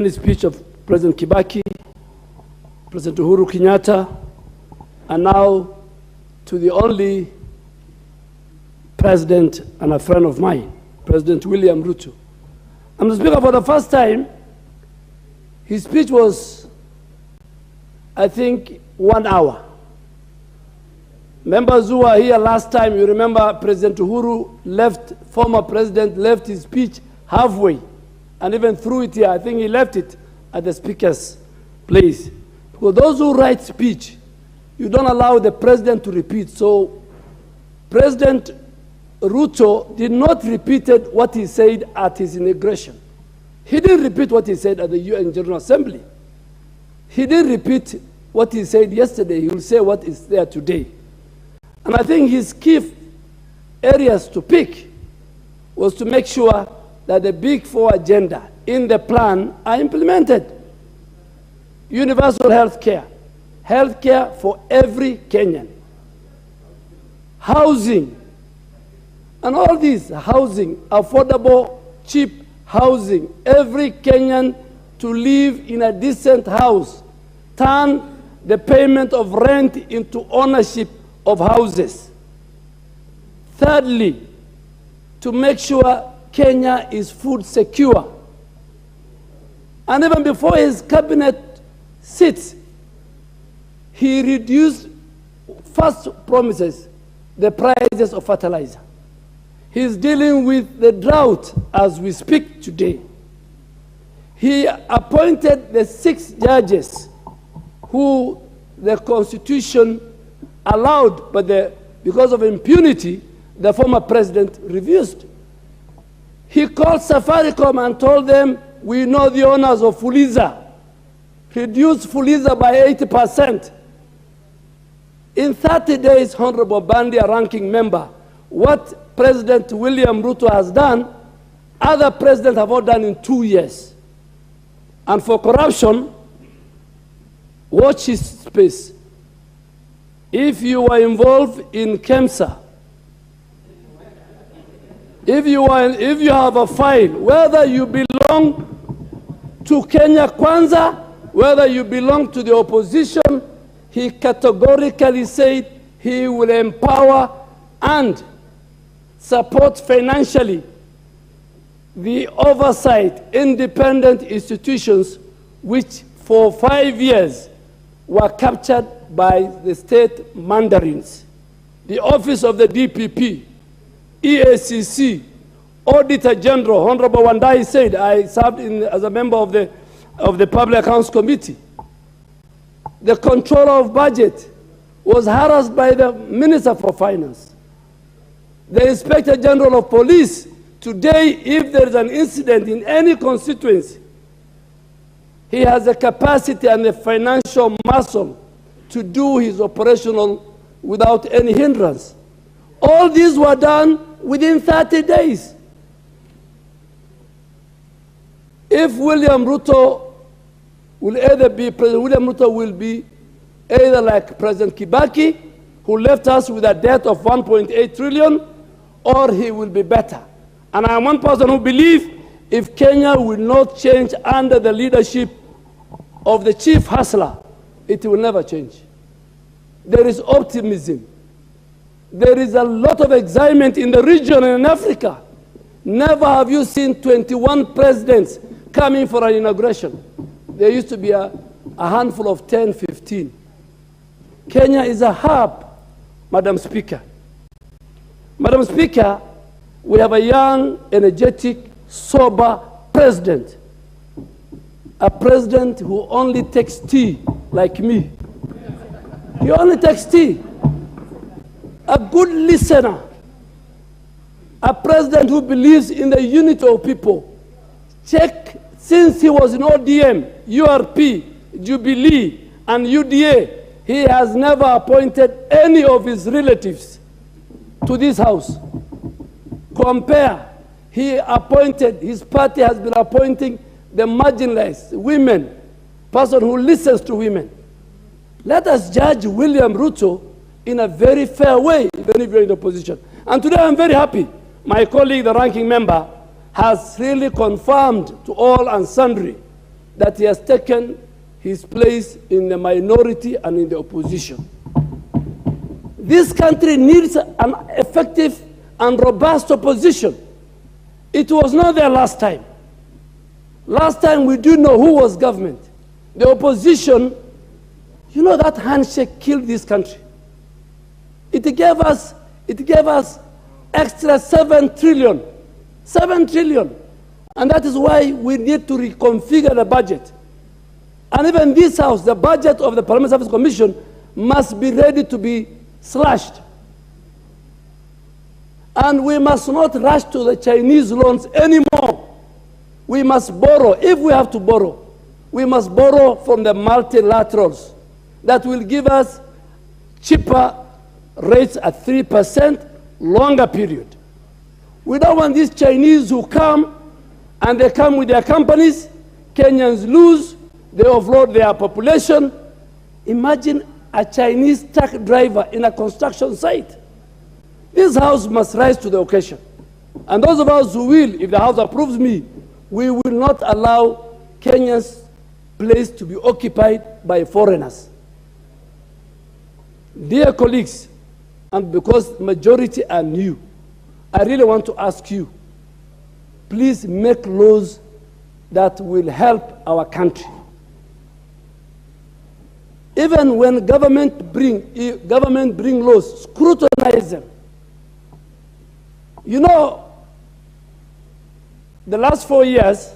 The speech of President Kibaki, President Uhuru Kenyatta, and now to the only president and a friend of mine, President William Ruto. And the Speaker, for the first time, his speech was, I think, 1 hour. Members who were here last time, you remember President Uhuru left, former president left his speech halfway, and even through it here. I think he left it at the Speaker's place. Because those who write speech, you don't allow the president to repeat. So President Ruto did not repeat what he said at his inauguration. He didn't repeat what he said at the UN General Assembly. He didn't repeat what he said yesterday. He will say what is there today. And I think his key areas to pick was to make sure that the Big Four agenda in the plan are implemented. Universal health care for every Kenyan. Housing, and all these housing, affordable, cheap housing, every Kenyan to live in a decent house, turn the payment of rent into ownership of houses. Thirdly, to make sure Kenya is food secure. And even before his cabinet sits, he reduced, first promises, the prices of fertilizer. He's dealing with the drought as we speak today. He appointed the 6 judges who the Constitution allowed, but because of impunity, the former president refused. He called Safaricom and told them, we know the owners of Fuliza. Reduced Fuliza by 80%. In 30 days, Honorable Bandi, a ranking member, what President William Ruto has done, other presidents have all done in 2 years. And for corruption, watch his space. If you were involved in KEMSA, if you have a file, whether you belong to Kenya Kwanza, whether you belong to the opposition, he categorically said he will empower and support financially the oversight independent institutions which for 5 years were captured by the state mandarins. The office of the DPP, EACC, Auditor General, Honorable Wandai said, I served as a member of the Public Accounts Committee. The controller of budget was harassed by the Minister for Finance. The Inspector General of Police, today, if there is an incident in any constituency, he has the capacity and the financial muscle to do his operational without any hindrance. All these were done within 30 days. If William Ruto will either be, President William Ruto will be either like President Kibaki, who left us with a debt of 1.8 trillion, or he will be better. And I am one person who believes if Kenya will not change under the leadership of the chief hustler, it will never change. There is optimism. There is a lot of excitement in the region and in Africa. Never have you seen 21 presidents coming for an inauguration. There used to be a handful of 10, 15. Kenya is a hub, Madam Speaker. Madam Speaker, we have a young, energetic, sober president. A president who only takes tea, like me. He only takes tea. A good listener. A president who believes in the unity of people. Check, since he was in ODM, URP, Jubilee, and UDA, he has never appointed any of his relatives to this house. Compare, he appointed, his party has been appointing the marginalized, women, person who listens to women. Let us judge William Ruto in a very fair way, even if you're in opposition. And today I'm very happy. My colleague, the ranking member, has really confirmed to all and sundry that he has taken his place in the minority and in the opposition. This country needs an effective and robust opposition. It was not there last time. Last time we do know who was government. The opposition, you know, that handshake killed this country. It gave us extra 7 trillion. 7 trillion. And that is why we need to reconfigure the budget. And even this House, the budget of the Parliament Service Commission must be ready to be slashed. And we must not rush to the Chinese loans anymore. We must borrow. If we have to borrow, we must borrow from the multilaterals that will give us cheaper rates at 3%, longer period. We don't want these Chinese who come and they come with their companies, Kenyans lose, they offload their population. Imagine a Chinese truck driver in a construction site. This House must rise to the occasion. And those of us who will, if the House approves me, we will not allow Kenya's place to be occupied by foreigners. Dear colleagues, and because majority are new, I really want to ask you, please make laws that will help our country. Even when government bring laws, scrutinize them. You know, the last 4 years,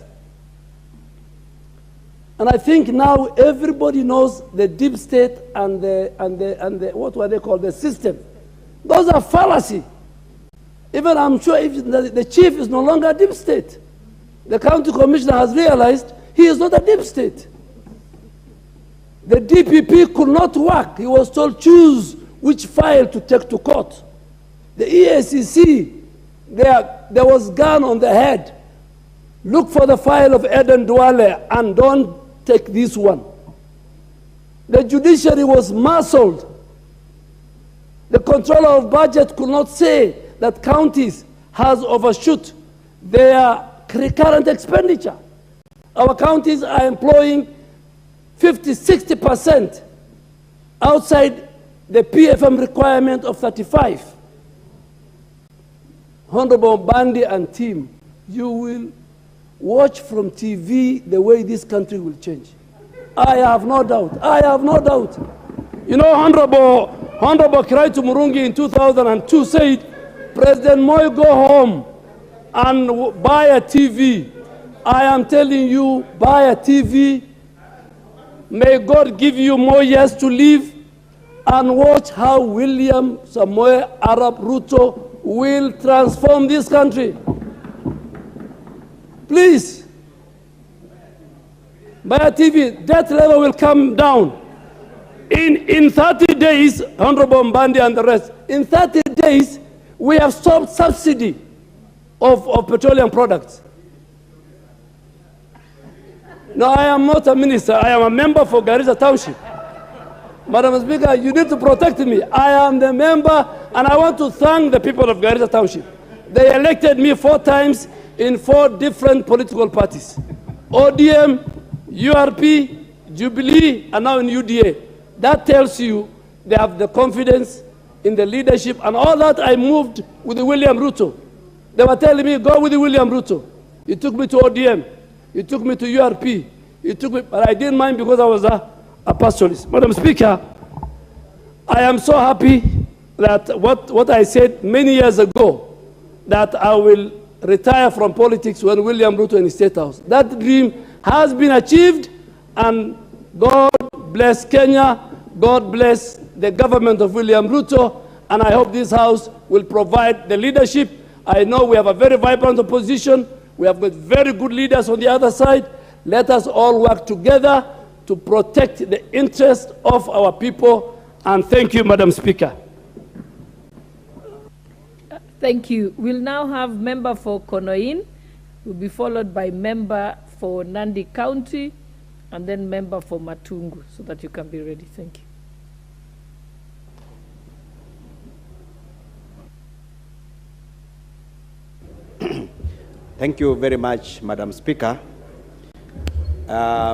and I think now everybody knows the deep state and the what were they called, the system. Those are fallacy. Even I'm sure if the chief is no longer a deep state. The county commissioner has realized he is not a deep state. The DPP could not work. He was told, choose which file to take to court. The EACC, there was gun on the head. Look for the file of Aden Duale and don't take this one. The judiciary was marshaled. The controller of budget could not say that counties has overshoot their recurrent expenditure. Our counties are employing 50–60% outside the PFM requirement of 35. Honorable Bandi and team, you will watch from TV the way this country will change. I have no doubt. I have no doubt. You know, Honorable Kiraitu Murungi in 2002 said, President Moi, go home and buy a TV. I am telling you, buy a TV. May God give you more years to live and watch how William Samoei Arap Ruto will transform this country. Please, buy a TV, debt level will come down. In 30 days, Honorable Mbandi and the rest, in 30 days, we have stopped subsidy of petroleum products. No, I am not a minister. I am a member for Garissa Township. Madam Speaker, you need to protect me. I am the member, and I want to thank the people of Garissa Township. They elected me 4 times in 4 different political parties. ODM, URP, Jubilee, and now in UDA. That tells you they have the confidence in the leadership, and all that I moved with William Ruto. They were telling me, go with William Ruto. He took me to ODM. He took me to URP. He took me, but I didn't mind because I was a pastoralist. Madam Speaker, I am so happy that what I said many years ago, that I will retire from politics when William Ruto in the State House. That dream has been achieved, and God bless Kenya, God bless the government of William Ruto, and I hope this House will provide the leadership. I know we have a very vibrant opposition. We have got very good leaders on the other side. Let us all work together to protect the interests of our people. And thank you, Madam Speaker. Thank you. We'll now have member for Konoin, will be followed by member for Nandi County, and then member for Matungu, so that you can be ready. Thank you. Thank you very much, Madam Speaker. Um,